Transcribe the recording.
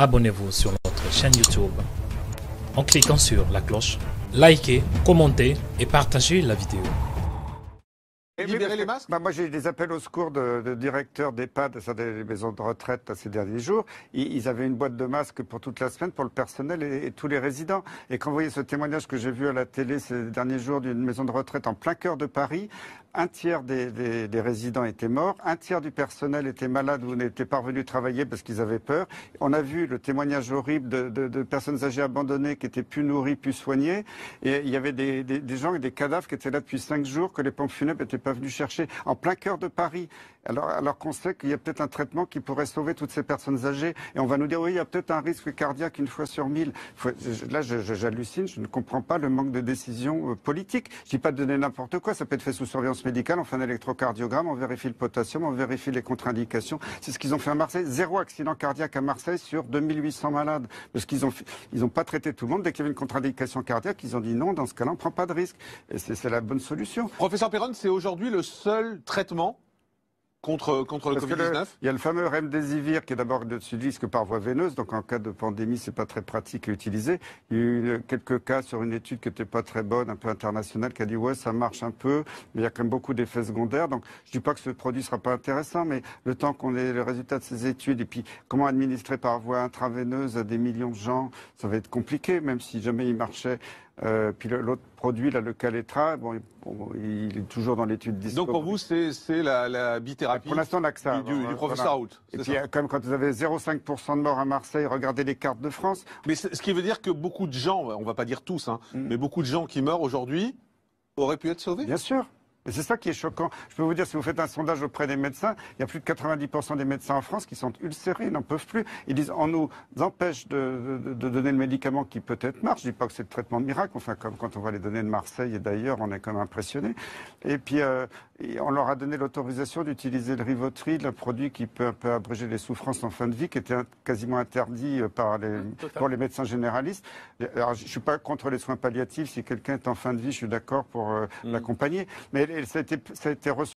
abonnez-vous sur notre chaîne YouTube en cliquant sur la cloche. Likez, commentez et partagez la vidéo. Libérer les masques. Moi, j'ai eu des appels au secours de directeurs d'EHPAD, des maisons de retraite ces derniers jours. Ils avaient une boîte de masques pour toute la semaine pour le personnel et tous les résidents. Et quand vous voyez ce témoignage que j'ai vu à la télé ces derniers jours d'une maison de retraite en plein cœur de Paris, un tiers des résidents étaient morts, un tiers du personnel était malade ou n'était pas revenu travailler parce qu'ils avaient peur. On a vu le témoignage horrible de personnes âgées abandonnées qui étaient plus nourries, plus soignées. Et il y avait des gens et des cadavres qui étaient là depuis 5 jours que les pompes funèbres n'étaient pas venues chercher en plein cœur de Paris. Alors qu'on sait qu'il y a peut-être un traitement qui pourrait sauver toutes ces personnes âgées. Et on va nous dire, oui, il y a peut-être un risque cardiaque une fois sur 1000. Là, j'hallucine, je ne comprends pas le manque de décision politique. Je ne dis pas de donner n'importe quoi, ça peut être fait sous surveillance médicale, on fait un électrocardiogramme, on vérifie le potassium, on vérifie les contre-indications. C'est ce qu'ils ont fait à Marseille. 0 accident cardiaque à Marseille sur 2800 malades. Parce qu'ils n'ont pas traité tout le monde. Dès qu'il y avait une contre-indication cardiaque, ils ont dit non, dans ce cas-là, on ne prend pas de risque. Et c'est la bonne solution. Professeur Perron, c'est aujourd'hui le seul traitement contre le Covid-19 Il y a le fameux remdesivir qui est d'abord d'utilisé que par voie veineuse, donc en cas de pandémie, c'est pas très pratique à utiliser. Il y a eu quelques cas sur une étude qui n'était pas très bonne, un peu internationale, qui a dit ouais, ça marche un peu, mais il y a quand même beaucoup d'effets secondaires. Donc je dis pas que ce produit sera pas intéressant, mais le temps qu'on ait le résultat de ces études et puis comment administrer par voie intraveineuse à des millions de gens, ça va être compliqué, même si jamais il marchait. Puis l'autre produit, là, le Caletra, il est toujours dans l'étude d'ISPO. Donc pour vous, c'est la bithérapie pour l'instant, on n'a que ça. du professeur Raoult. Et puis, comme quand vous avez 0,5% de morts à Marseille, regardez les cartes de France. Mais ce qui veut dire que beaucoup de gens, on ne va pas dire tous, mais beaucoup de gens qui meurent aujourd'hui auraient pu être sauvés. Bien sûr. Et c'est ça qui est choquant. Je peux vous dire, si vous faites un sondage auprès des médecins, il y a plus de 90% des médecins en France qui sont ulcérés, ils n'en peuvent plus. Ils disent, on nous empêche de donner le médicament qui peut-être marche. Je ne dis pas que c'est le traitement de miracle, enfin, comme quand on voit les données de Marseille et d'ailleurs, on est quand même impressionné. Et puis, on leur a donné l'autorisation d'utiliser le Rivotril, un produit qui peut un peu abréger les souffrances en fin de vie, qui était quasiment interdit pour les médecins généralistes. Alors, je ne suis pas contre les soins palliatifs. Si quelqu'un est en fin de vie, je suis d'accord pour l'accompagner. Mais ça a été reçu